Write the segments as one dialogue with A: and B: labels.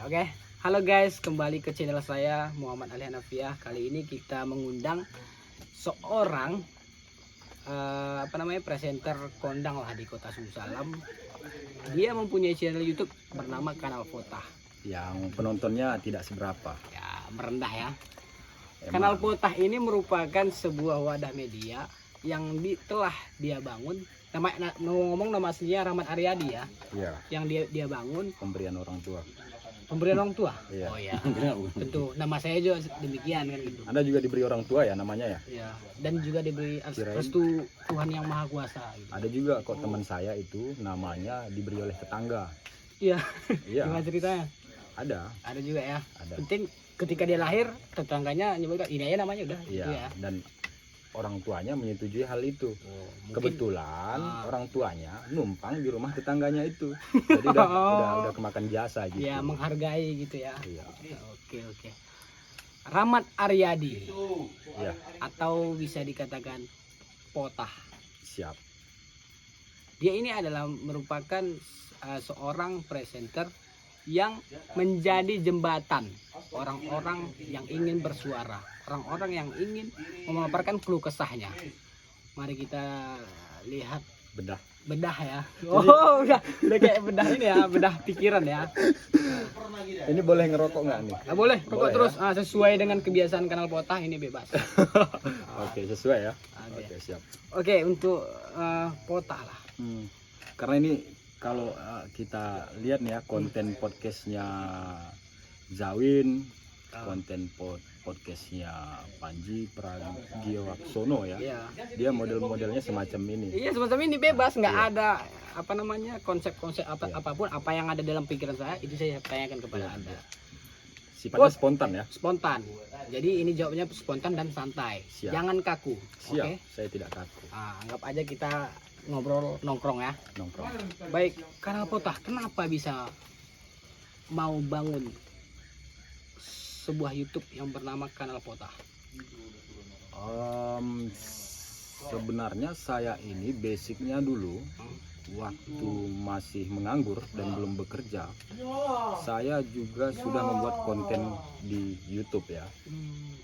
A: Oke. Halo guys, kembali ke channel saya Muhammad Ali Hanafiah. Kali ini kita mengundang seorang presenter kondang lah di Kota Sumsalam. Dia mempunyai channel YouTube bernama Kanal Potah.
B: Yang penontonnya tidak seberapa.
A: Ya, merendah ya.
B: Emang.
A: Kanal Potah ini merupakan sebuah wadah media yang telah dia bangun. Nama aslinya Rahmat Aryadi ya.
B: Iya.
A: Yang dia bangun
B: Pemberian orang tua.
A: pemberian orang tua.
B: Iya.
A: Oh ya. Tentu nama saya juga demikian kan gitu.
B: Anda juga diberi orang tua ya namanya ya?
A: Ya, dan juga diberi
B: Kirain.
A: restu Tuhan yang Maha Kuasa gitu.
B: Ada juga kok teman saya itu namanya diberi oleh tetangga.
A: Iya.
B: Iya.
A: Gimana ceritanya?
B: Ada
A: juga ya.
B: Ada.
A: Penting ketika dia lahir tetangganya nyebutkan ini aja namanya udah
B: Iya.
A: gitu ya.
B: Dan orang tuanya menyetujui hal itu.
A: Oh, mungkin
B: Kebetulan orang tuanya numpang di rumah tetangganya itu. Jadi udah kemakan jasa gitu.
A: ya menghargai gitu ya.
B: Iya.
A: Oke. Rahmat Aryadi
B: Iya.
A: atau bisa dikatakan Potah.
B: Siap.
A: Dia ini adalah merupakan seorang presenter yang menjadi jembatan orang-orang yang ingin bersuara, orang-orang yang ingin memaparkan keluh kesahnya. Mari kita lihat bedah ya. Oh, udah kayak bedah ini ya, bedah pikiran ya.
B: Ini boleh ngerokok nggak nih?
A: Nah, boleh rokok
B: Boleh,
A: terus sesuai dengan kebiasaan Kanal Potah ini bebas.
B: Oke, sesuai ya.
A: Oke.
B: Oke, siap.
A: Oke, untuk Potah lah.
B: Karena ini kalau kita lihat nih ya konten podcastnya Zawin, konten podcastnya Panji Pragiwaksono ya.
A: Iya.
B: Dia model-modelnya semacam ini.
A: Iya, semacam ini bebas, nggak
B: Iya.
A: ada konsep-konsep apapun apa yang ada dalam pikiran saya itu saya tanyakan kepada
B: Iya.
A: Anda.
B: Sifatnya spontan ya.
A: Spontan. Jadi ini jawabnya spontan dan santai.
B: Siap.
A: Jangan kaku.
B: Siap.
A: Oke.
B: Saya tidak kaku.
A: Anggap aja kita ngobrol nongkrong ya.
B: Nongkrong.
A: Baik, Kanal Potah kenapa bisa mau bangun sebuah YouTube yang bernama Kanal Potah?
B: Sebenarnya saya ini basicnya dulu waktu masih menganggur dan belum bekerja, saya juga sudah membuat konten di YouTube ya,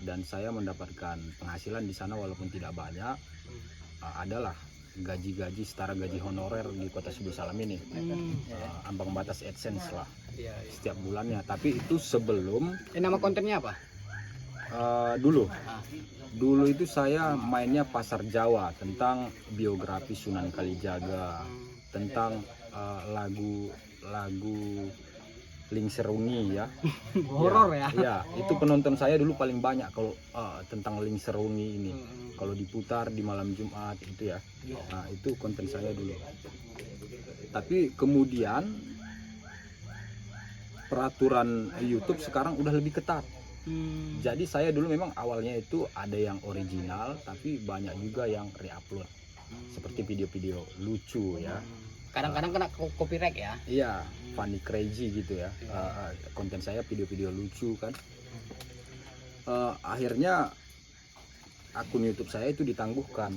B: dan saya mendapatkan penghasilan di sana walaupun tidak banyak. Adalah gaji-gaji setara gaji honorer di Kota Sumsalam ini, ambang batas AdSense lah setiap bulannya. Tapi itu sebelum
A: Nama kontennya apa?
B: dulu itu saya mainnya pasar Jawa tentang biografi Sunan Kalijaga, tentang lagu Ling Serungi ya.
A: Horor ya.
B: Ya, itu penonton saya dulu paling banyak kalau tentang Ling Serungi ini. Kalau diputar di malam Jumat itu ya. Nah, itu konten saya dulu. Tapi kemudian peraturan YouTube sekarang udah lebih ketat. Jadi saya dulu memang awalnya itu ada yang original, tapi banyak juga yang re-upload. Seperti video-video lucu ya.
A: Kadang-kadang kena copyright ya.
B: Iya, funny crazy gitu ya. Konten saya video-video lucu kan. Akhirnya akun YouTube saya itu ditangguhkan.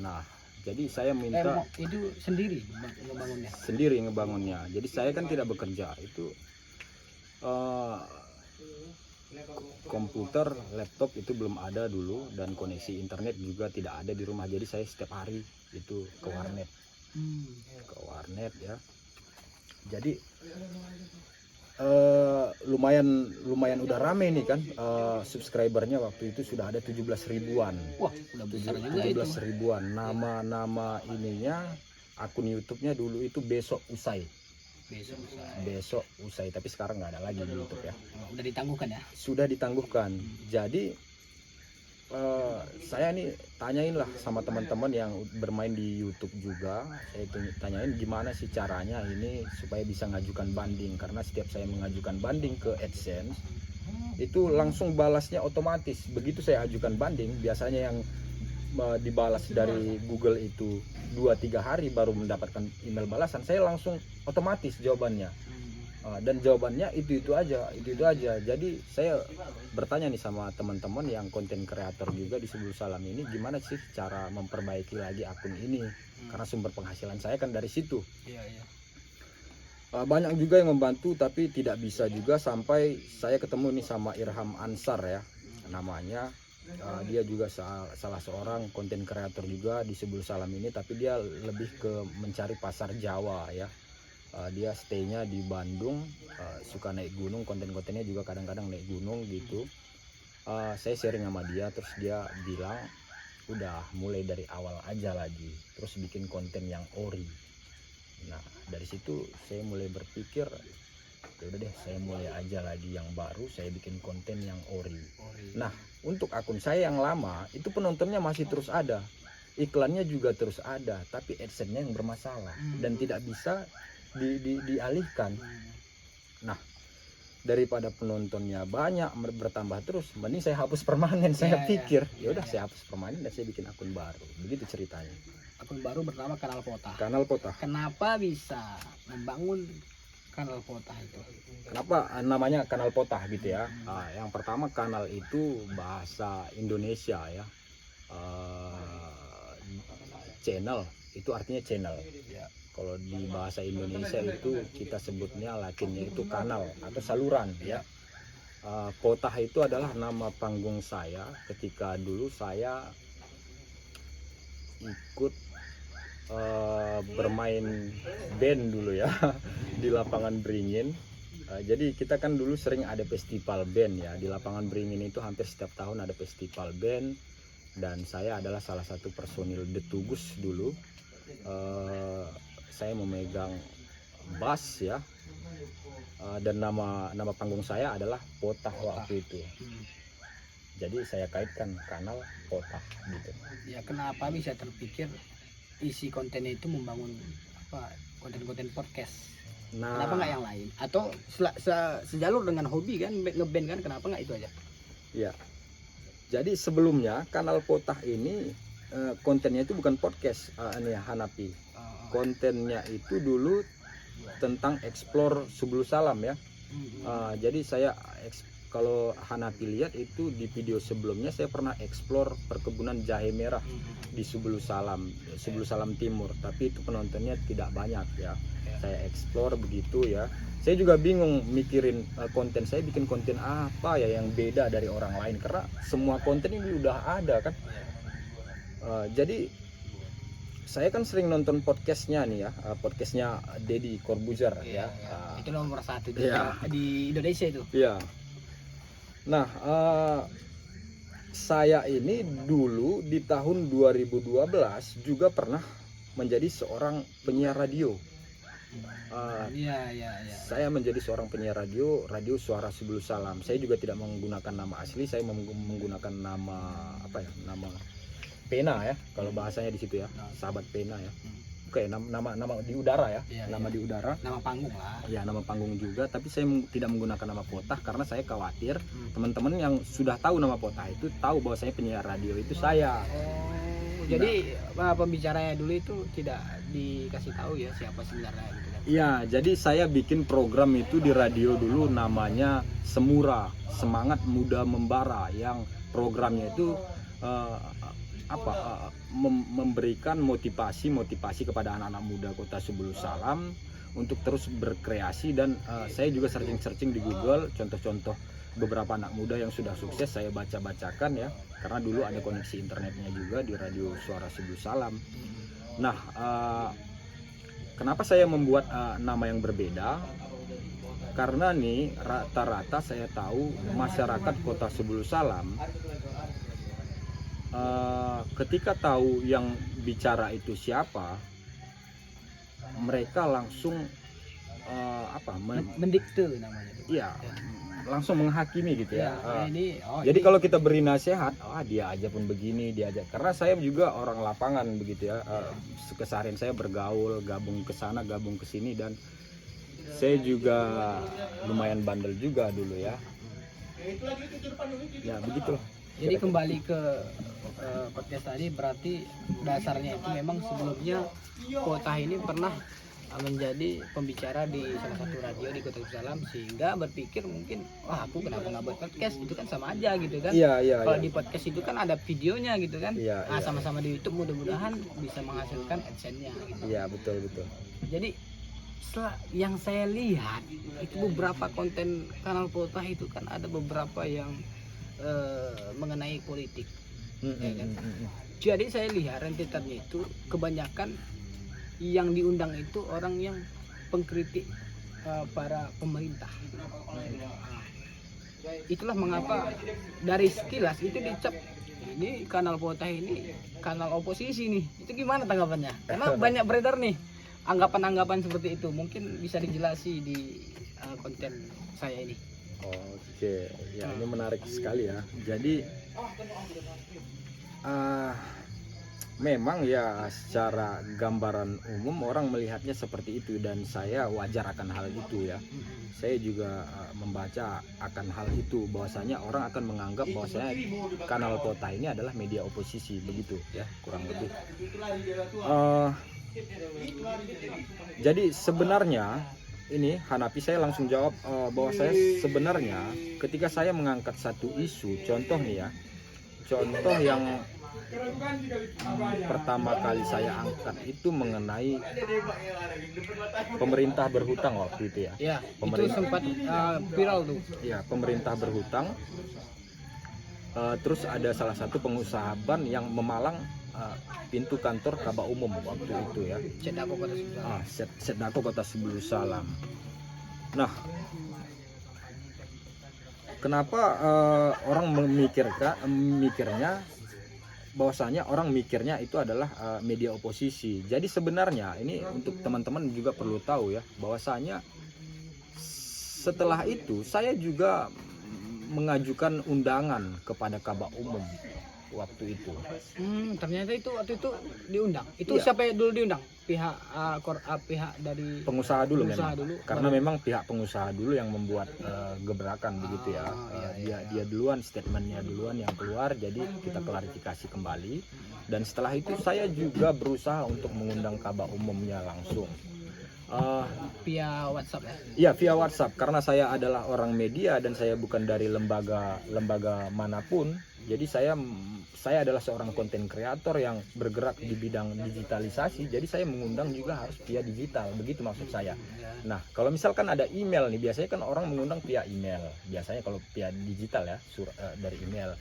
B: Nah, jadi saya minta
A: Itu sendiri ngebangunnya.
B: sendiri ngebangunnya. Jadi saya kan tidak bekerja, itu komputer, laptop itu belum ada dulu, dan koneksi internet juga tidak ada di rumah. Jadi saya setiap hari itu ke warnet ya. Jadi lumayan udah rame nih kan, subscribernya waktu itu sudah ada 17 ribuan.
A: Wah, udah besar juga itu.
B: 17 ribuan. Nama ininya akun YouTube-nya dulu itu Besok Usai, tapi sekarang nggak ada lagi di YouTube ya.
A: Udah ditangguhkan ya?
B: Sudah ditangguhkan. Jadi saya nih tanyain lah sama teman-teman yang bermain di YouTube juga. Saya tanyain gimana sih caranya ini supaya bisa ngajukan banding, karena setiap saya mengajukan banding ke AdSense itu langsung balasnya otomatis. Begitu saya ajukan banding, biasanya yang dibalas dari Google itu 2-3 hari baru mendapatkan email balasan. Saya langsung otomatis jawabannya, dan jawabannya itu aja. Jadi saya bertanya nih sama teman-teman yang konten kreator juga di Sumsalam ini, gimana sih cara memperbaiki lagi akun ini, karena sumber penghasilan saya kan dari situ. Banyak juga yang membantu, tapi tidak bisa juga, sampai saya ketemu nih sama Irham Ansar ya namanya. Dia juga salah seorang konten kreator juga di Sebul Salam ini, tapi dia lebih ke mencari pasar Jawa ya. Dia stay-nya di Bandung, suka naik gunung, konten-kontennya juga kadang-kadang naik gunung gitu. Saya sharing sama dia, terus dia bilang udah mulai dari awal aja lagi, terus bikin konten yang ori. Nah dari situ saya mulai berpikir, ya udah deh, saya mulai aja lagi yang baru, saya bikin konten yang ori. Nah untuk akun saya yang lama itu penontonnya masih terus ada, iklannya juga terus ada, tapi AdSense-nya yang bermasalah dan tidak bisa dialihkan. Nah daripada penontonnya banyak bertambah terus, mending saya hapus permanen. Saya pikir ya udah saya hapus permanen dan saya bikin akun baru. Begitu ceritanya.
A: Akun baru bernama Kanal Potah.
B: Kanal Potah.
A: Kenapa bisa membangun Kanal Potah itu?
B: Kenapa namanya Kanal Potah gitu ya? Yang pertama, kanal itu bahasa Indonesia ya. Channel itu artinya channel. Kalau di bahasa Indonesia itu kita sebutnya latinnya itu kanal atau saluran ya. Potah itu adalah nama panggung saya ketika dulu saya ikut bermain band dulu ya di lapangan Beringin. Jadi kita kan dulu sering ada festival band ya di lapangan Beringin, itu hampir setiap tahun ada festival band, dan saya adalah salah satu personil The Tugus dulu. Saya memegang bass ya, dan nama panggung saya adalah Potah waktu itu. Jadi saya kaitkan Kanal Potah gitu.
A: Ya kenapa bisa terpikir isi kontennya itu membangun konten-konten podcast?
B: Nah,
A: kenapa nggak yang lain? Atau sejalur dengan hobi kan, ngeband kan, kenapa nggak itu aja?
B: Ya, jadi sebelumnya Kanal Potah ini kontennya itu bukan podcast ini Hanapi. Kontennya itu dulu tentang explore Sebul Salam ya. Jadi saya kalau Hanapi lihat itu di video sebelumnya, saya pernah explore perkebunan jahe merah di Sebul Salam Timur, tapi itu penontonnya tidak banyak ya. Saya explore begitu ya. Saya juga bingung mikirin konten, saya bikin konten apa ya yang beda dari orang lain, karena semua konten ini udah ada kan. Jadi saya kan sering nonton podcastnya nih ya, podcastnya Deddy Corbuzier ya.
A: Itu nomor 1
B: ya.
A: Di Indonesia itu.
B: Iya. Nah, saya ini dulu di tahun 2012 juga pernah menjadi seorang penyiar radio. Saya menjadi seorang penyiar radio Suara Sebul Salam. Saya juga tidak menggunakan nama asli, saya menggunakan nama nama pena ya, kalau bahasanya di situ ya, sahabat pena ya. Oke, nama di udara ya, nama di udara,
A: nama panggung lah
B: ya, nama panggung juga. Tapi saya tidak menggunakan nama Potah karena saya khawatir teman-teman yang sudah tahu nama Potah itu tahu bahwa saya penyiar radio itu saya.
A: Jadi pembicaranya dulu itu tidak dikasih tahu ya siapa sebenarnya gitu kan?
B: Iya, jadi saya bikin program itu di radio dulu, namanya Semura, Semangat Muda Membara, yang programnya itu memberikan motivasi kepada anak-anak muda Kota Sebul Salam untuk terus berkreasi. Dan saya juga searching di Google contoh-contoh beberapa anak muda yang sudah sukses, saya baca-bacakan ya, karena dulu ada koneksi internetnya juga di radio Suara Sebul Salam. Nah, kenapa saya membuat nama yang berbeda? Karena nih rata-rata saya tahu masyarakat Kota Sebul Salam ketika tahu yang bicara itu siapa, mereka langsung
A: mendikte namanya.
B: Iya, langsung menghakimi gitu ya.
A: Jadi
B: kalau kita beri nasihat, dia aja pun begini, dia aja. Karena saya juga orang lapangan begitu ya. Keseharian saya bergaul, gabung ke sana, gabung ke sini, dan saya juga lumayan bandel juga dulu ya. Ya begitulah.
A: Jadi kembali ke podcast tadi, berarti dasarnya itu memang sebelumnya Potah ini pernah menjadi pembicara di salah satu radio di Kota Sebul Salam, sehingga berpikir mungkin aku kenapa nggak buat podcast, itu kan sama aja gitu kan. Kalau di podcast itu kan ada videonya gitu kan. Sama-sama di YouTube, mudah-mudahan bisa menghasilkan AdSense-nya gitu.
B: Iya, betul.
A: Jadi setelah yang saya lihat itu beberapa konten kanal Potah itu kan ada beberapa yang mengenai politik. Ya kan? Jadi saya lihat rentetannya itu kebanyakan yang diundang itu orang yang pengkritik para pemerintah. Itulah mengapa dari sekilas itu dicap ini kanal Potah ini kanal oposisi nih. Itu gimana tanggapannya? Karena banyak beredar nih anggapan-anggapan seperti itu. Mungkin bisa dijelasi di konten saya ini.
B: Oke, ya ini menarik sekali ya. Jadi memang ya secara gambaran umum orang melihatnya seperti itu dan saya wajar akan hal itu ya. Saya juga membaca akan hal itu bahwasanya orang akan menganggap bahwasanya kanal Potah ini adalah media oposisi begitu ya kurang lebih. Jadi sebenarnya ini Hanapi saya langsung jawab bahwa saya sebenarnya ketika saya mengangkat satu isu contoh nih ya, contoh yang pertama kali saya angkat itu mengenai pemerintah berhutang waktu itu ya.
A: Ya,
B: Pemerintah,
A: itu sempat viral tuh.
B: ya, pemerintah berhutang. Terus ada salah satu pengusaha ban yang memalang pintu kantor Kaba Umum waktu itu ya.
A: Cedako Kota Sebelah.
B: Setnako Kota Sebulu Salam. Nah, kenapa orang mikirnya bahwasanya orang mikirnya itu adalah media oposisi. Jadi sebenarnya ini untuk teman-teman juga perlu tahu ya bahwasanya setelah itu saya juga mengajukan undangan kepada Kaba Umum waktu itu.
A: Ternyata itu waktu itu diundang. Itu
B: Iya.
A: siapa yang dulu diundang? Pihak pihak dari
B: Pengusaha dulu
A: pengusaha
B: memang.
A: dulu.
B: Karena memang pihak pengusaha dulu yang membuat gebrakan begitu ya. Dia duluan, statementnya duluan yang keluar, jadi kita klarifikasi kembali. Dan setelah itu saya juga berusaha untuk mengundang Kaba Umumnya langsung.
A: Via WhatsApp ya.
B: Iya, via WhatsApp karena saya adalah orang media dan saya bukan dari lembaga manapun. Jadi saya adalah seorang konten kreator yang bergerak di bidang digitalisasi. Jadi saya mengundang juga harus via digital, begitu maksud saya. Nah, kalau misalkan ada email nih, biasanya kan orang mengundang via email. Biasanya kalau via digital ya, dari email.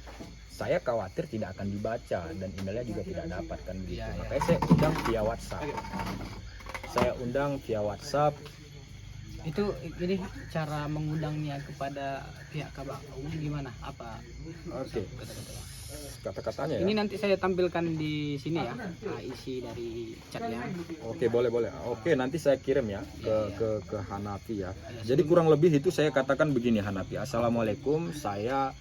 B: Saya khawatir tidak akan dibaca dan emailnya juga tidak dapat kan begitu. Makanya saya undang via WhatsApp. Saya undang via WhatsApp.
A: Itu jadi cara mengundangnya kepada pihak Kaba Umum gimana? Apa?
B: Oke.
A: Kata-katanya.
B: Kata-katanya ya.
A: Ini nanti saya tampilkan di sini ya, isi dari chatnya.
B: Oke, boleh. Oke, nanti saya kirim ya ke Hanapi ya. Jadi kurang lebih itu saya katakan begini Hanapi. Assalamualaikum, saya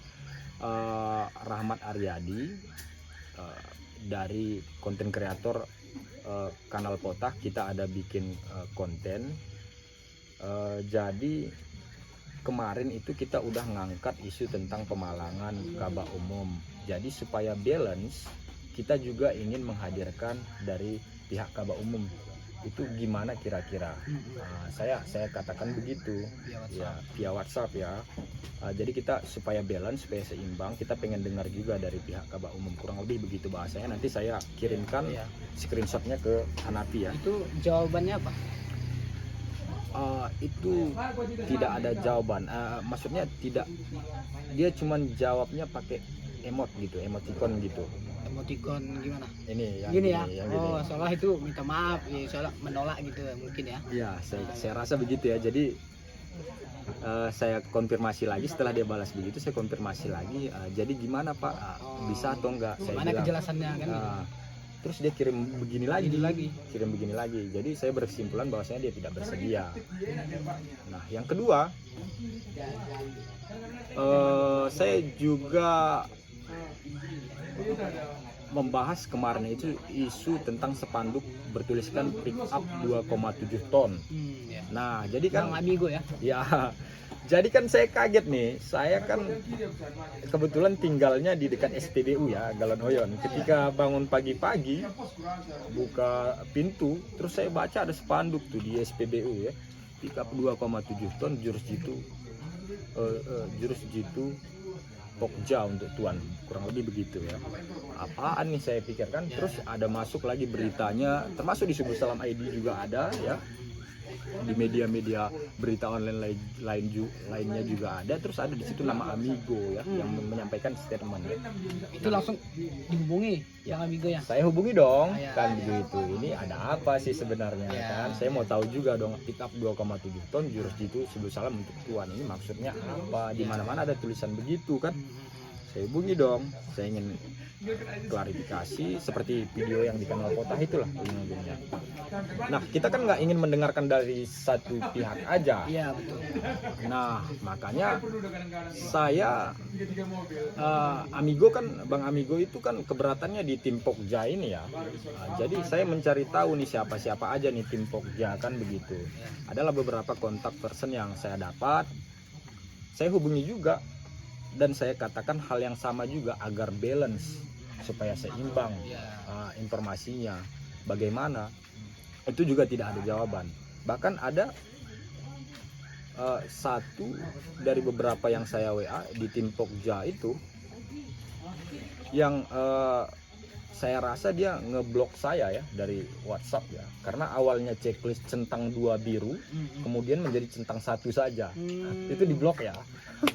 B: Rahmat Aryadi dari konten kreator kanal Potah. Kita ada bikin konten. Jadi kemarin itu kita udah ngangkat isu tentang pemalangan Kaba Umum. Jadi supaya balance, kita juga ingin menghadirkan dari pihak Kaba Umum. Itu gimana kira-kira? Saya katakan begitu ya via WhatsApp ya. Jadi kita supaya balance, supaya seimbang, kita pengen dengar juga dari pihak Kaba Umum. Kurang lebih begitu bahasanya. Nanti saya kirimkan screenshotnya ke Hanapi ya.
A: Itu jawabannya apa?
B: Itu tidak ada jawaban. Maksudnya tidak, dia cuman jawabnya pakai emot gitu, emoticon gitu.
A: Emoticon gimana?
B: Ini yang
A: Gini ya.
B: yang
A: Oh, soalnya itu minta maaf, ya soalnya menolak gitu mungkin ya.
B: Ya, saya rasa begitu ya. Jadi saya konfirmasi lagi setelah dia balas begitu, saya konfirmasi lagi. Jadi gimana Pak? Bisa atau enggak? Saya
A: Mana
B: bilang,
A: kejelasannya kan?
B: terus dia kirim begini lagi, kirim begini lagi. Jadi saya berkesimpulan bahwasanya dia tidak bersedia. Nah, yang kedua, saya juga membahas kemarin itu isu tentang spanduk bertuliskan pick up 2,7 ton. Nah, jadi kan
A: Bang Amigo ya.
B: ya, jadi kan saya kaget nih. Saya kan kebetulan tinggalnya di dekat SPBU ya, Galon Oyon. Ketika bangun pagi-pagi, buka pintu, terus saya baca ada spanduk tuh di SPBU ya. Pick up 2,7 ton jurus jitu Pokja untuk tuan, kurang lebih begitu ya. Apaan nih saya pikirkan. Terus ada masuk lagi beritanya, termasuk di Sebulu Salam ID juga ada ya. di media-media berita online lainnya juga ada. Terus ada di situ nama Amigo ya yang menyampaikan statement ya.
A: Itu langsung dihubungi yang Amigo ya.
B: Saya hubungi dong,
A: Ya.
B: kan begitu. Ini ada apa sih sebenarnya
A: Ya.
B: kan? Saya mau tahu juga dong. Pick up 2,7 ton jurus jitu Sebelum Salam untuk Tuan. Ini maksudnya apa? Di mana-mana ada tulisan begitu kan? Saya hubungi dong. Saya ingin klarifikasi seperti video yang di kanal Kota itulah ujung-ujungnya. Nah, kita kan nggak ingin mendengarkan dari satu pihak aja.
A: Iya betul.
B: Nah, makanya saya Amigo kan, Bang Amigo itu kan keberatannya di tim Pokja ini ya. Nah, jadi saya mencari tahu nih siapa-siapa aja nih tim Pokja kan begitu. Adalah beberapa kontak person yang saya dapat. Saya hubungi juga dan saya katakan hal yang sama juga agar balance supaya seimbang informasinya. Bagaimana? Itu juga tidak ada jawaban. Bahkan ada satu dari beberapa yang saya WA di tim Pokja itu yang saya rasa dia ngeblok saya ya dari WhatsApp ya, karena awalnya checklist centang 2 biru kemudian menjadi centang 1 saja. Itu diblok ya.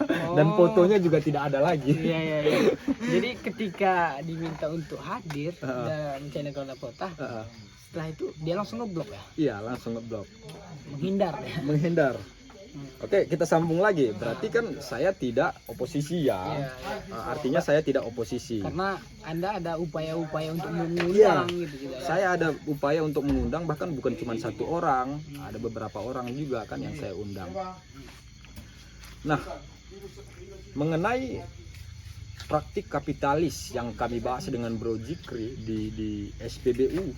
B: Dan fotonya juga tidak ada lagi.
A: Iya. Jadi ketika diminta untuk hadir dan channel Kota, setelah itu dia langsung ngeblok ya.
B: Iya, langsung ngeblok.
A: Menghindar ya.
B: Menghindar. Oke, kita sambung lagi. Berarti kan saya tidak oposisi ya.
A: Iya.
B: Artinya saya tidak oposisi.
A: Karena Anda ada upaya-upaya untuk mengundang
B: Iya.
A: gitu juga ya.
B: Saya ada upaya untuk mengundang, bahkan bukan cuma satu orang, ada beberapa orang juga kan yang saya undang. Nah, mengenai praktik kapitalis yang kami bahas dengan Bro Jikri di SPBU,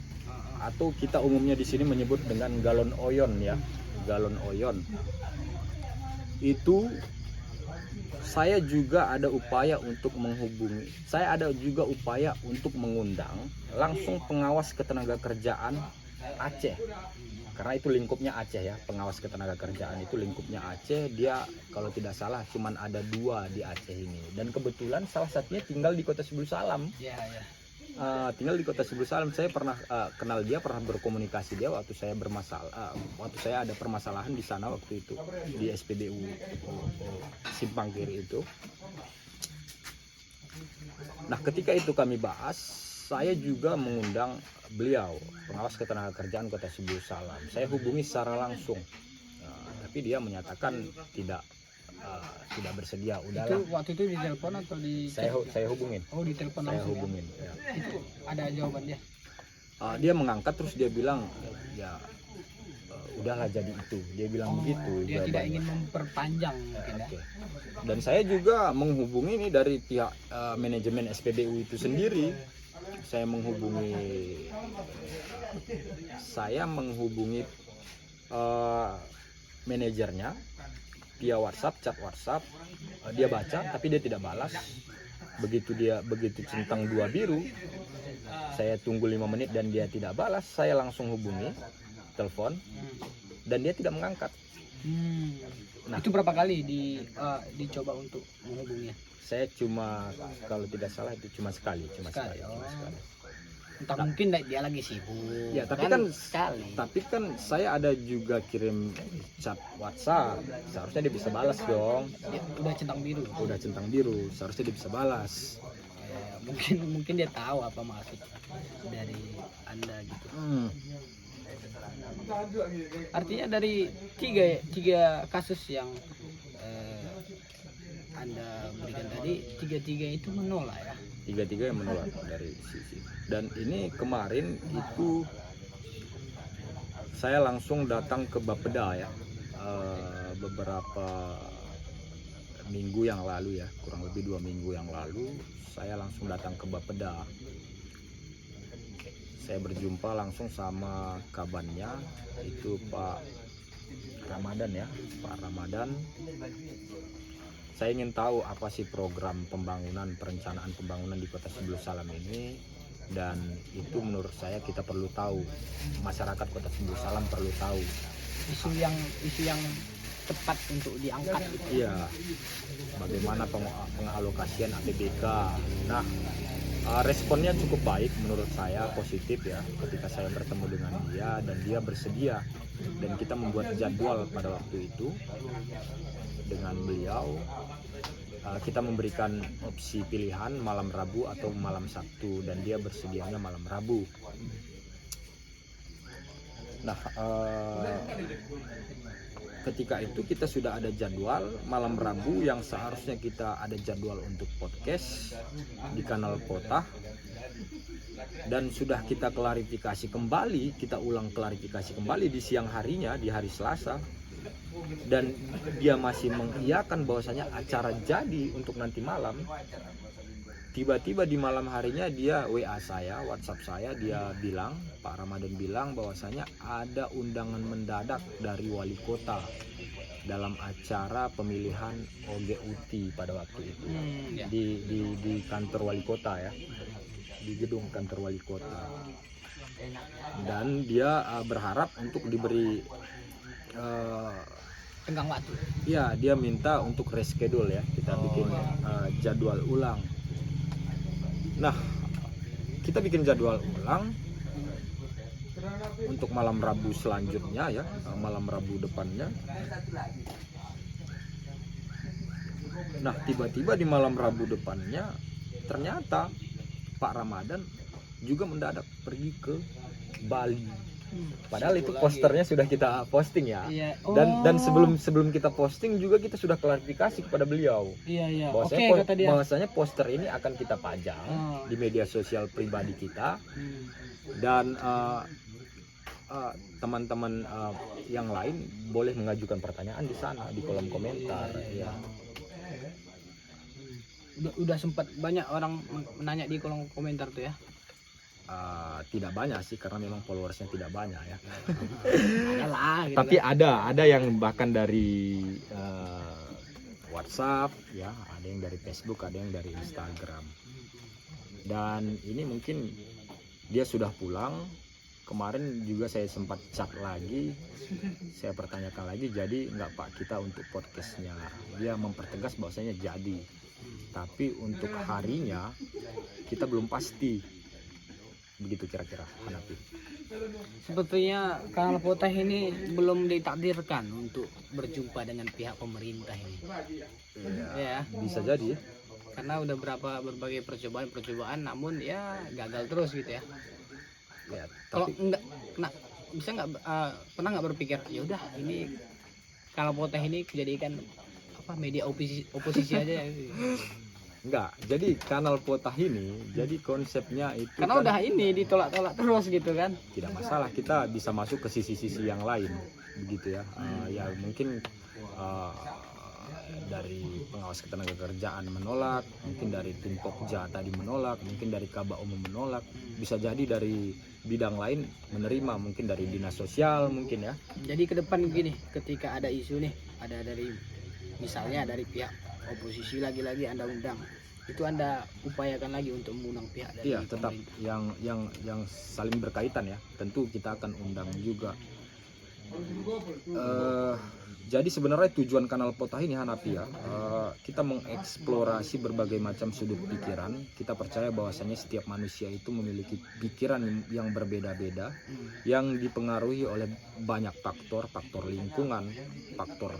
B: atau kita umumnya di sini menyebut dengan galon oyon ya, galon oyon. Itu saya juga ada upaya untuk menghubungi, saya ada juga upaya untuk mengundang langsung pengawas ketenagakerjaan Aceh, karena itu lingkupnya Aceh ya. Pengawas ketenagakerjaan itu lingkupnya Aceh. Dia kalau tidak salah cuman ada 2 di Aceh ini, dan kebetulan salah satunya tinggal di Kota Sebul Salam.
A: Iya.
B: Tinggal di Kota Sebul Salam. Saya pernah kenal dia, pernah berkomunikasi dia waktu saya bermasalah, waktu saya ada permasalahan di sana waktu itu di SPBU Simpang Kiri itu. Nah, ketika itu kami bahas, saya juga mengundang beliau, pengawas ketenagakerjaan Kota Sebul Salam. Saya hubungi secara langsung, tapi dia menyatakan tidak bersedia. Udahlah.
A: Itu waktu itu di telepon atau di
B: Saya hubungin.
A: Oh, di telepon
B: Saya
A: langsung.
B: hubungin. Ya.
A: Itu ada jawaban dia.
B: Dia mengangkat terus dia bilang ya udahlah jadi itu. Dia bilang begitu.
A: Dia tidak
B: jawabannya.
A: ingin memperpanjang mungkin ya.
B: Oke. Dan saya juga menghubungi ini dari pihak manajemen SPBU itu sendiri. Saya menghubungi manajernya via WhatsApp, chat WhatsApp. Dia baca tapi dia tidak balas. Begitu centang 2 biru, saya tunggu 5 menit dan dia tidak balas. Saya langsung hubungi telepon dan dia tidak mengangkat. Nah,
A: Itu berapa kali dicoba untuk menghubunginya?
B: saya cuma, kalau tidak salah itu cuma sekali.
A: Oh. Entah mungkin dia lagi sibuk.
B: Ya, tapi kan
A: sekali.
B: Tapi kan saya ada juga kirim chat WhatsApp. Seharusnya dia bisa balas dong.
A: Dia udah centang biru.
B: Udah centang biru, seharusnya dia bisa balas.
A: Mungkin dia tahu apa maksud dari Anda gitu. Artinya dari tiga kasus yang Anda berikan tadi, tiga itu menolak ya.
B: Tiga yang menolak dari sisi. Dan ini kemarin itu saya langsung datang ke Bapeda ya, beberapa minggu yang lalu ya, kurang lebih 2 minggu yang lalu saya langsung datang ke Bapeda. Saya berjumpa langsung sama kabannya, itu Pak Ramadan ya, Pak Ramadan. Saya ingin tahu apa sih program pembangunan, perencanaan pembangunan di Kota Sebul Salam ini, dan itu menurut saya kita perlu tahu, masyarakat Kota Sebul Salam perlu tahu
A: Isu yang tepat untuk diangkat gitu.
B: Iya, bagaimana pengalokasian APBK. Nah, responnya cukup baik menurut saya, positif ya, ketika saya bertemu dengan dia dan dia bersedia, dan kita membuat jadwal pada waktu itu dengan beliau. Kita memberikan opsi pilihan malam Rabu atau malam Sabtu, dan dia bersedianya malam Rabu. Nah, ketika itu kita sudah ada jadwal malam Rabu yang seharusnya kita ada jadwal untuk podcast di kanal Potah, dan sudah kita klarifikasi kembali, kita ulang klarifikasi kembali di siang harinya, di hari Selasa, dan dia masih mengiyakan bahwasanya acara jadi untuk nanti malam. Tiba-tiba di malam harinya dia WA saya, WhatsApp saya, dia bilang, Pak Ramadan bilang bahwasanya ada undangan mendadak dari wali kota dalam acara pemilihan OGUT pada waktu itu.
A: Ya.
B: Di kantor wali kota ya, di gedung kantor wali kota. Dan dia berharap untuk diberi
A: Tenggang waktu.
B: ya, dia minta untuk reschedule ya, kita bikin jadwal ulang. Nah, kita bikin jadwal ulang untuk malam Rabu selanjutnya ya, malam Rabu depannya. Nah, tiba-tiba di malam Rabu depannya ternyata Pak Ramadan juga mendadak pergi ke Bali. Padahal itu posternya sudah kita posting ya.
A: Iya.
B: Dan sebelum kita posting juga kita sudah klarifikasi kepada beliau.
A: Iya.
B: Bahwasanya,
A: Oke, kata dia.
B: bahwasanya poster ini akan kita pajang di media sosial pribadi kita, dan teman-teman yang lain boleh mengajukan pertanyaan di sana di kolom komentar ya.
A: Udah sempat banyak orang menanya di kolom komentar tuh ya.
B: Tidak banyak sih, karena memang followersnya tidak banyak ya.
A: Adalah, gitu
B: Tapi
A: kan.
B: ada yang bahkan dari WhatsApp ya, ada yang dari Facebook, ada yang dari Instagram. Dan ini mungkin dia sudah pulang. Kemarin juga saya sempat chat lagi, saya pertanyakan lagi, jadi nggak Pak kita untuk podcastnya. Dia mempertegas bahwasanya jadi, tapi untuk harinya kita belum pasti. Begitu kira-kira, Hanafi.
A: Sepertinya kanal Potah ini belum ditakdirkan untuk berjumpa dengan pihak pemerintah ini. Ya,
B: Bisa jadi ya.
A: karena udah berbagai percobaan namun ya gagal terus gitu ya.
B: Ya,
A: Kalau
B: tapi
A: enggak bisa nggak pernah nggak berpikir ya udah ini kanal Potah ini dijadikan apa media oposisi aja ya.
B: enggak. Jadi kanal Potah ini, jadi konsepnya itu
A: Karena
B: kan
A: udah ini ditolak-tolak terus gitu kan.
B: tidak masalah, kita bisa masuk ke sisi-sisi yang lain, begitu ya. Ya mungkin dari pengawas ketenagakerjaan menolak, mungkin dari tim Pokja tadi menolak, mungkin dari Kaba Umum menolak, bisa jadi dari bidang lain menerima, mungkin dari dinas sosial mungkin ya.
A: Jadi ke depan gini, ketika ada isu nih, ada dari misalnya dari pihak oposisi lagi-lagi Anda undang, itu Anda upayakan lagi untuk mengundang pihak dari
B: Iya, tetap
A: pemerintah.
B: yang saling berkaitan ya. Tentu kita akan undang juga. Jadi sebenarnya tujuan kanal Potah ini, Hanafi ya, kita mengeksplorasi berbagai macam sudut pikiran. Kita percaya bahwasannya setiap manusia itu memiliki pikiran yang berbeda-beda, yang dipengaruhi oleh banyak faktor lingkungan, faktor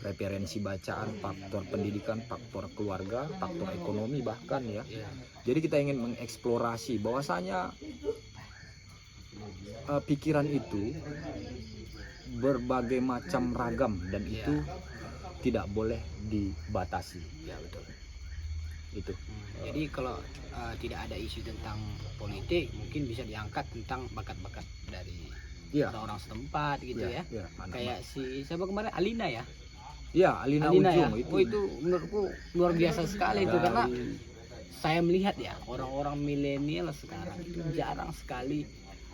B: referensi bacaan, faktor pendidikan, faktor keluarga, faktor ekonomi bahkan ya. Jadi kita ingin mengeksplorasi bahwasanya pikiran itu berbagai macam ragam, dan itu tidak boleh dibatasi.
A: Ya betul.
B: Itu.
A: Jadi kalau tidak ada isu tentang politik, mungkin bisa diangkat tentang bakat-bakat dari
B: Iya.
A: orang-orang setempat gitu ya.
B: Iya,
A: Kayak si siapa kemarin Alina ya.
B: Iya, Alina
A: Alina ya.
B: Ujung
A: Itu menurutku luar biasa sekali itu, karena
B: dari-
A: saya melihat ya orang-orang milenial sekarang itu jarang sekali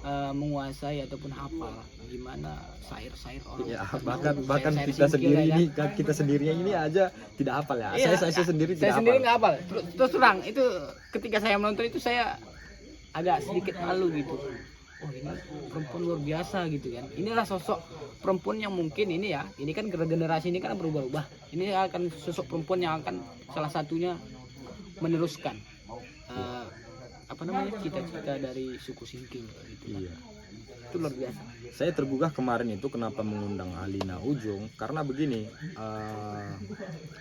A: menguasai ataupun hafal gimana syair-syair orang.
B: ya,
A: tertentu,
B: bahkan
A: syair-syair
B: kita
A: singkil,
B: sendiri
A: ya kan?
B: ini, kita sendirinya ini aja tidak hafal ya.
A: Iya,
B: Saya sendiri
A: saya
B: tidak
A: sendiri
B: hafal.
A: nggak hafal. Terus terang itu ketika saya menonton itu saya agak sedikit malu gitu. oh ini perempuan luar biasa gitu kan. Inilah sosok perempuan yang mungkin ini ya, ini kan generasi ini kan berubah-ubah. Ini akan sosok perempuan yang akan salah satunya meneruskan apa namanya, cita-cita dari suku Singking gitu.
B: Iya.
A: Itu luar biasa.
B: Saya tergugah kemarin itu kenapa mengundang Alina Ujung, karena begini,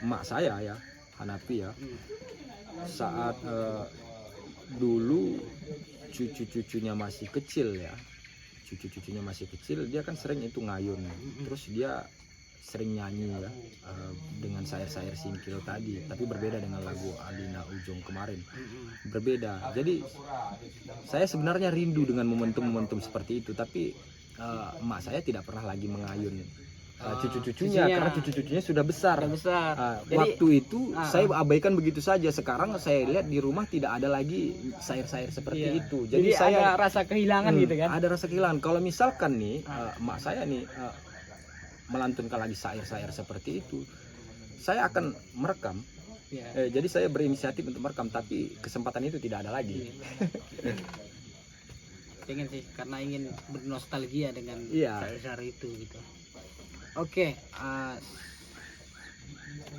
B: emak saya ya, Hanapi ya, saat dulu cucu-cucunya masih kecil ya, cucu-cucunya masih kecil, dia kan sering itu ngayun, terus dia sering nyanyi ya, dengan syair-syair Singkil tadi, tapi berbeda dengan lagu Alina Ujung kemarin, berbeda. Jadi saya sebenarnya rindu dengan momentum-momentum seperti itu, tapi emak saya tidak pernah lagi mengayun cucu-cucunya karena cucu-cucunya sudah besar.
A: Jadi,
B: waktu itu saya abaikan begitu saja. Sekarang saya lihat di rumah tidak ada lagi syair-syair seperti itu.
A: Jadi
B: saya
A: ada rasa kehilangan gitu kan.
B: Ada rasa kehilangan. Kalau misalkan nih emak saya nih melantunkan lagi syair-syair seperti itu, saya akan merekam. Jadi saya berinisiatif untuk merekam, tapi kesempatan itu tidak ada lagi.
A: Pengen sih, karena ingin bernostalgia dengan
B: Iya.
A: syair-syair itu gitu. Oke,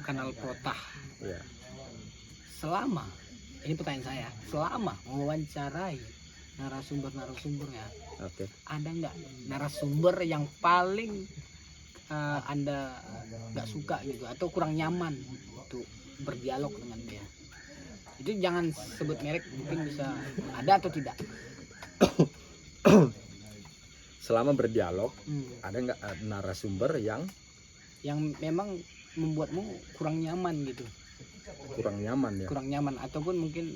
A: Kanal Potah.
B: Iya.
A: Selama, ini pertanyaan saya, selama mewawancarai narasumbernya,
B: Oke.
A: ada nggak narasumber yang paling Anda nggak suka gitu, atau kurang nyaman untuk berdialog dengan dia? Itu jangan sebut merek, mungkin bisa ada atau tidak.
B: Selama berdialog, ada nggak narasumber yang
A: memang membuatmu kurang nyaman gitu?
B: kurang nyaman ya?
A: Kurang nyaman, ataupun mungkin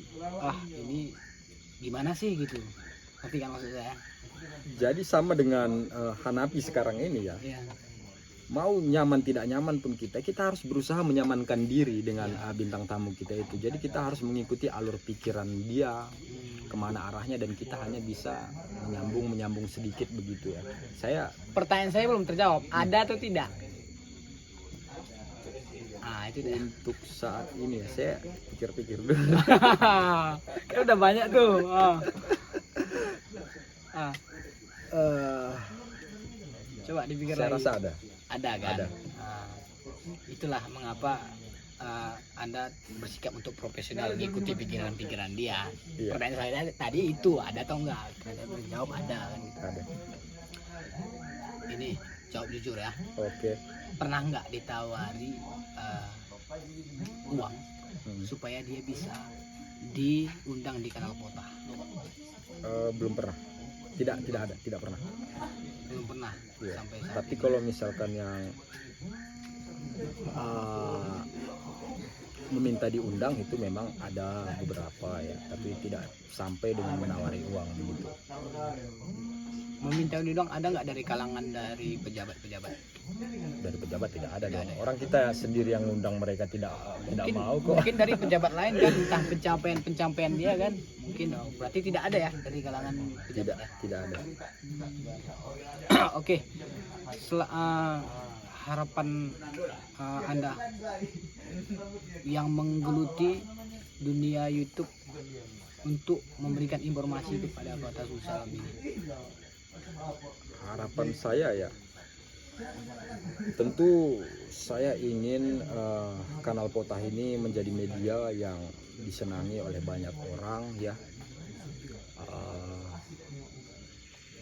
A: ini gimana sih gitu, ngerti kan maksud saya?
B: Jadi sama dengan Hanapi sekarang ini ya.
A: Iya.
B: Mau nyaman tidak nyaman pun kita harus berusaha menyamankan diri dengan bintang tamu kita itu. Jadi kita harus mengikuti alur pikiran dia, kemana arahnya, dan kita hanya bisa menyambung sedikit begitu ya.
A: Pertanyaan saya belum terjawab, ada atau tidak? Itu deh.
B: Untuk saat ini ya, saya pikir-pikir dulu.
A: Kan udah banyak tuh. Coba dipikir
B: Saya
A: lagi.
B: rasa
A: Ada kan?
B: Ada.
A: Itulah mengapa Anda bersikap untuk profesional, mengikuti pikiran-pikiran dia.
B: Iya.
A: Pertanyaan saya tadi itu ada atau enggak? Ternyata berjawab ada kan gitu.
B: Ada.
A: Ini jawab jujur ya.
B: Oke.
A: Pernah nggak ditawari uang supaya dia bisa diundang di Kanal Potah?
B: Belum pernah. Tidak pernah.
A: Belum pernah.
B: Iya.
A: Sampai saat
B: Tapi
A: ini.
B: kalau misalkan yang meminta diundang itu memang ada beberapa ya, tapi tidak sampai dengan menawari uang begitu.
A: Meminta diundang ada nggak dari kalangan dari pejabat-pejabat?
B: Dari pejabat tidak ada dong. Orang kita sendiri yang ngundang mereka tidak mau kok.
A: Mungkin dari pejabat lain kan, entah pencapaian dia kan, mungkin berarti tidak ada ya dari kalangan pejabat.
B: Tidak ada.
A: Oke. Harapan Anda yang menggeluti dunia YouTube untuk memberikan informasi kepada Kota Susalam ini.
B: Harapan saya ya, tentu saya ingin Kanal Potah ini menjadi media yang disenangi oleh banyak orang ya,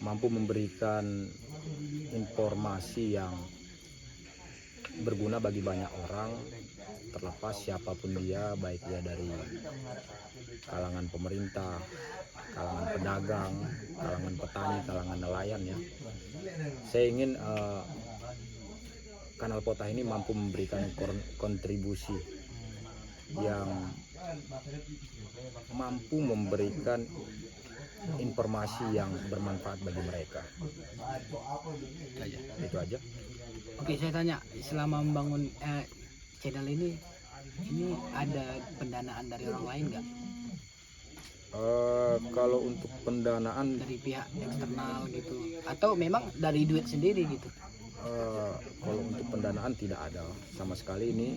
B: mampu memberikan informasi yang berguna bagi banyak orang, terlepas siapapun dia, baik dia dari kalangan pemerintah, kalangan pedagang, kalangan petani, kalangan nelayan ya. Saya ingin Kanal Potah ini mampu memberikan kontribusi yang mampu memberikan informasi yang bermanfaat bagi mereka. Itu aja.
A: Oke, saya tanya, selama membangun channel ini ada pendanaan dari orang lain nggak?
B: Kalau untuk pendanaan
A: Dari pihak eksternal gitu, atau memang dari duit sendiri gitu?
B: Kalau untuk pendanaan tidak ada sama sekali. Ini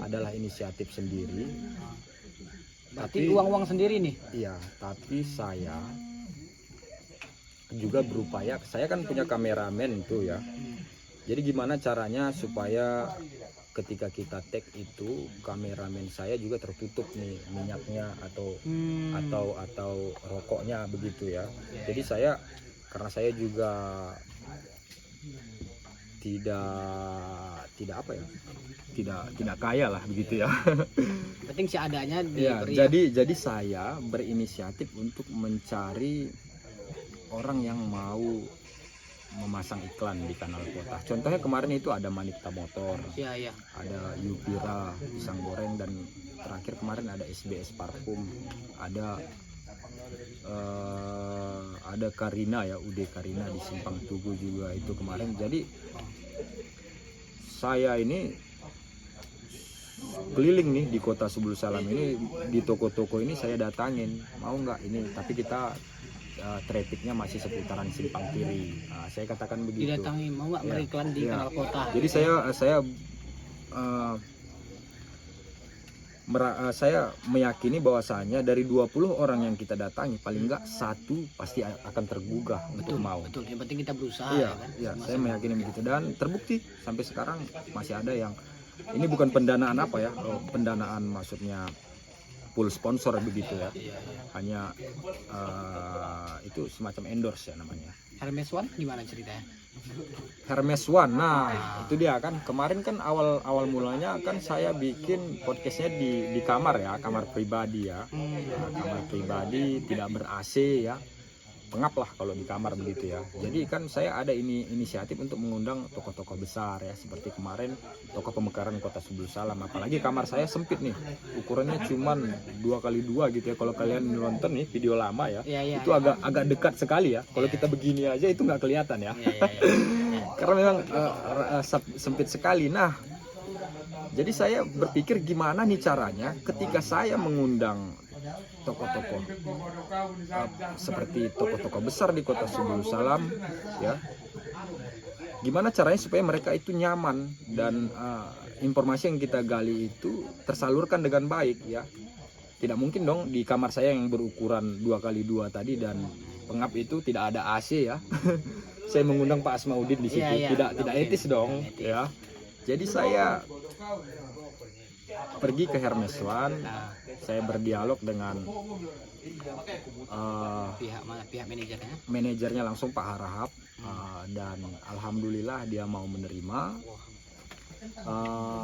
B: adalah inisiatif sendiri.
A: Berarti uang-uang sendiri nih?
B: Iya, tapi saya juga berupaya, saya kan punya kameramen itu ya. Jadi gimana caranya supaya ketika kita take itu kameramen saya juga tertutup nih minyaknya atau rokoknya begitu ya. Jadi saya, karena saya juga tidak apa ya, tidak kaya lah begitu ya.
A: Penting seadanya
B: Ya,
A: diberi.
B: jadi saya berinisiatif untuk mencari orang yang mau memasang iklan di kanal kota. Contohnya kemarin itu ada Manikta Motor,
A: Iya.
B: ada Yupira pisang goreng, dan terakhir kemarin ada SBS Parfum, ada Karina ya, UD Karina di Simpang Tugu juga itu kemarin. Jadi saya ini keliling nih di kota Subul Salam ini, di toko-toko ini saya datangin, mau nggak ini, tapi kita trafficnya masih seputaran Simpang Kiri. Nah, saya katakan begitu.
A: Didatangi, mau nggak
B: Ya,
A: beriklan di
B: ya.
A: kanal kota.
B: Jadi saya meyakini bahwasanya dari 20 orang yang kita datangi paling nggak satu pasti akan tergugah untuk mau.
A: Betul, yang penting kita berusaha
B: Iya,
A: ya kan.
B: iya, saya meyakini begitu, dan terbukti sampai sekarang masih ada yang, ini bukan pendanaan apa ya, pendanaan maksudnya full sponsor begitu ya, hanya itu semacam endorse ya namanya.
A: Hermes One gimana ceritanya?
B: Hermes One, nah itu dia kan, kemarin kan awal mulanya kan saya bikin podcastnya di kamar ya, kamar pribadi ya. Nah, kamar pribadi tidak ber-AC ya, pengap lah kalau di kamar begitu ya. Jadi kan saya ada inisiatif untuk mengundang tokoh-tokoh besar ya, seperti kemarin tokoh pemekaran kota Subul Salam. Apalagi kamar saya sempit nih, ukurannya cuman 2x2 gitu ya. Kalau kalian nonton nih video lama ya,
A: Iya.
B: itu agak dekat sekali ya. Kalau kita begini aja itu nggak kelihatan ya.
A: Iya.
B: Karena memang sempit sekali. Nah, jadi saya berpikir gimana nih caranya ketika saya mengundang tokoh-tokoh seperti tokoh-tokoh besar di kota Subul Salam ya, gimana caranya supaya mereka itu nyaman dan informasi yang kita gali itu tersalurkan dengan baik ya. Tidak mungkin dong di kamar saya yang berukuran 2x2 tadi dan pengap itu tidak ada AC ya. Saya mengundang Pak Asmaudin di situ, tidak etis dong ya. Jadi saya pergi ke Hermes One, saya berdialog dengan
A: pihak manajernya.
B: Manajernya langsung Pak Harahap, dan alhamdulillah dia mau menerima.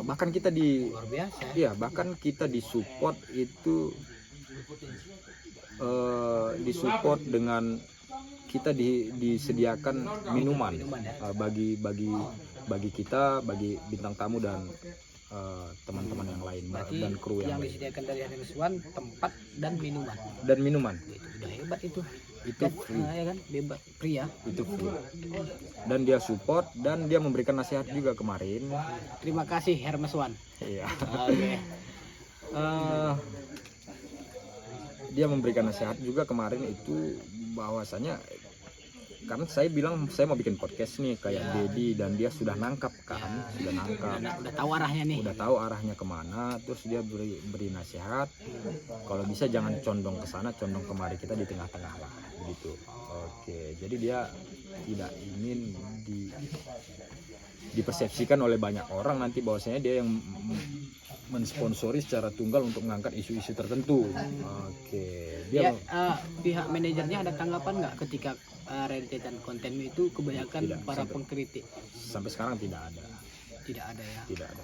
B: Bahkan kita
A: Luar biasa.
B: Iya, bahkan kita disupport itu, disupport dengan kita disediakan minuman bagi kita, bagi bintang tamu dan teman-teman yang lain.
A: Berarti
B: dan kru yang lain.
A: disediakan dari Hermes One tempat dan minuman.
B: Itu
A: Itu udah hebat itu.
B: free.
A: Ya kan, bebas pria.
B: Itu free. Dan dia support dan dia memberikan nasihat juga kemarin.
A: Terima kasih Hermes One.
B: Iya.
A: Oke.
B: Dia memberikan nasihat juga kemarin itu, bahwasanya karena saya bilang saya mau bikin podcast nih kayak Dedi, dan dia sudah nangkap kan,
A: Udah tahu arahnya nih.
B: udah tahu arahnya kemana. Terus dia beri nasihat, kalau bisa jangan condong ke sana, condong kemari, kita di tengah-tengah lah begitu. Oke, jadi dia tidak ingin dipersepsikan oleh banyak orang nanti bahwasanya dia yang mensponsori secara tunggal untuk mengangkat isu-isu tertentu. Oke, dia
A: pihak manajernya ada tanggapan nggak ketika rentetan konten itu kebanyakan
B: Tidak,
A: para pengkritik?
B: sampai sekarang tidak ada.
A: Tidak ada ya.
B: Tidak ada.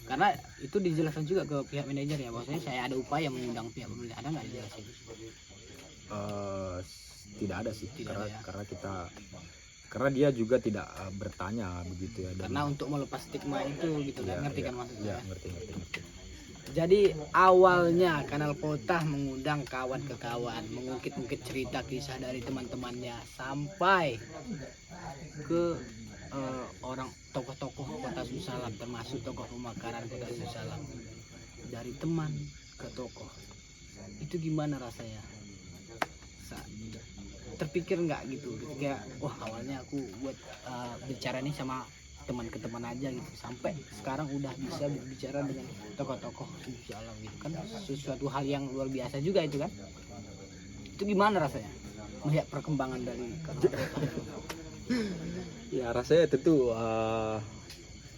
A: Karena itu dijelaskan juga ke pihak manajer ya, bahwasanya saya ada upaya mengundang pihak pemerintah. Ada nggak dijelasin?
B: Tidak ada sih,
A: Tidak ada ya.
B: karena dia juga tidak bertanya begitu ya.
A: Karena untuk melepas stigma itu gitu kan, ngerti kan maksudnya?
B: Ya, ngerti.
A: Jadi awalnya Kanal Kota mengundang kawan ke kawan, mengungkit-ungkit cerita kisah dari teman-temannya sampai ke orang tokoh-tokoh Kota Susalam, termasuk tokoh pemekaran Kota Susalam. Dari teman ke tokoh, itu gimana rasanya? Terpikir nggak gitu, kayak wah awalnya aku buat bicara nih sama teman ke teman aja gitu, sampai sekarang udah bisa berbicara dengan tokoh-tokoh Susalam gitu kan, sesuatu hal yang luar biasa juga itu kan. Itu gimana rasanya melihat perkembangan dari Kanal Potah?
B: Ya rasanya tentu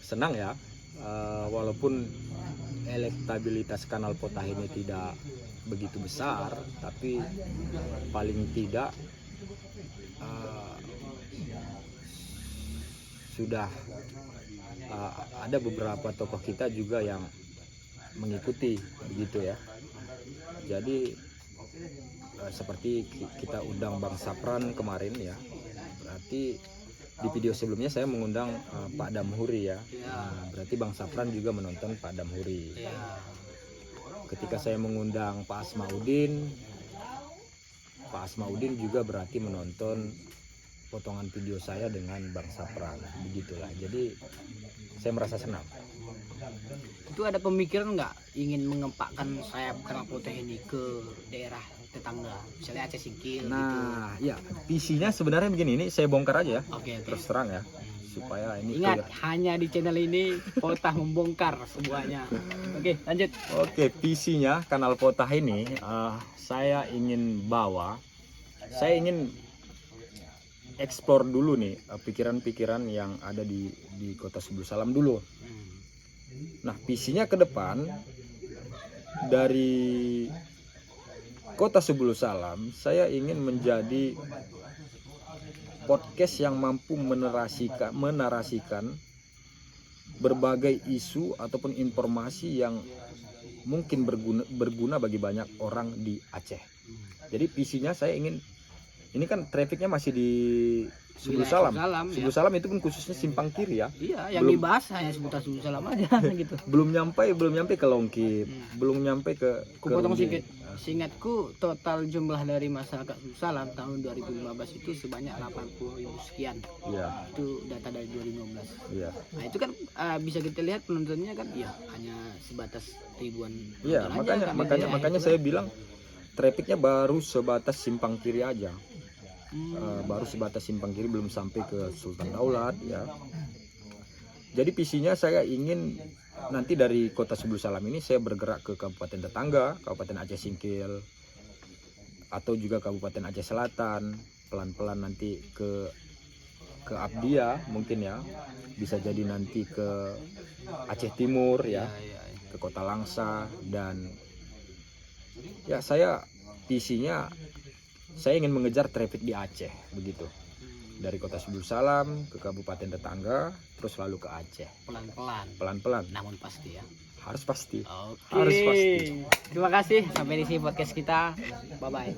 B: senang ya. Walaupun elektabilitas Kanal Potah ini tidak begitu besar, tapi paling tidak sudah ada beberapa tokoh kita juga yang mengikuti begitu ya. Jadi seperti kita undang Bang Sapran kemarin ya, berarti di video sebelumnya saya mengundang Pak Damhuri ya. Nah, berarti Bang Sapran juga menonton Pak Damhuri.
A: Ya.
B: Ketika saya mengundang Pak Asmaudin juga berarti menonton potongan video saya dengan Bang Sapran, begitulah. Jadi saya merasa senang.
A: Itu ada pemikiran nggak ingin mengempakkan sayap Kanal Potah ini ke daerah tetangga, misalnya Aceh Singkil
B: Nah, ya visinya sebenarnya begini, ini saya bongkar aja ya,
A: gitu. Oke.
B: terus terang ya, supaya ini
A: Ingat,
B: clear.
A: hanya di channel ini Potah membongkar semuanya. Oke, lanjut.
B: Oke, visinya Kanal Potah ini saya ingin eksplor dulu nih pikiran-pikiran yang ada di Kota Sebulu Salam dulu. Nah, visinya ke depan dari Kota Sebulu Salam, saya ingin menjadi podcast yang mampu menarasikan berbagai isu ataupun informasi yang mungkin berguna bagi banyak orang di Aceh. Jadi visinya saya ingin, ini kan trafficnya masih di Sebulu Salam. Sebulu Salam itu pun khususnya simpang kiri ya.
A: Iya, yang dibahas hanya seputar Sebulu Salam aja gitu.
B: Belum nyampe ke Longkip, belum nyampe ke
A: Kupotong
B: Runding.
A: sedikit. Seingatku total jumlah dari masyarakat Sebulu Salam tahun 2015 itu sebanyak 80.000 sekian.
B: Iya,
A: Itu data dari 2015.
B: iya.
A: Nah, itu kan bisa kita lihat penontonnya kan ya hanya sebatas ribuan
B: Iya,
A: penonton aja kan,
B: makanya
A: itu
B: saya
A: kan.
B: bilang trafficnya baru sebatas simpang kiri aja.
A: Hmm.
B: Baru sebatas simpang kiri, belum sampai ke Sultan Daulat ya. Jadi visinya saya ingin nanti dari Kota Sebulu Salam ini saya bergerak ke kabupaten tetangga, Kabupaten Aceh Singkil atau juga Kabupaten Aceh Selatan, pelan-pelan nanti ke Abdia mungkin ya. Bisa jadi nanti ke Aceh Timur ya,
A: Iya.
B: ke Kota Langsa, dan ya saya visinya saya ingin mengejar traffic di Aceh begitu. Dari Kota Sebulu Salam ke kabupaten tetangga, terus lalu ke Aceh.
A: Pelan-pelan.
B: Pelan-pelan.
A: Namun pasti ya.
B: Harus pasti.
A: Oke.
B: Harus pasti.
A: Terima kasih sampai di sini podcast kita. Bye bye.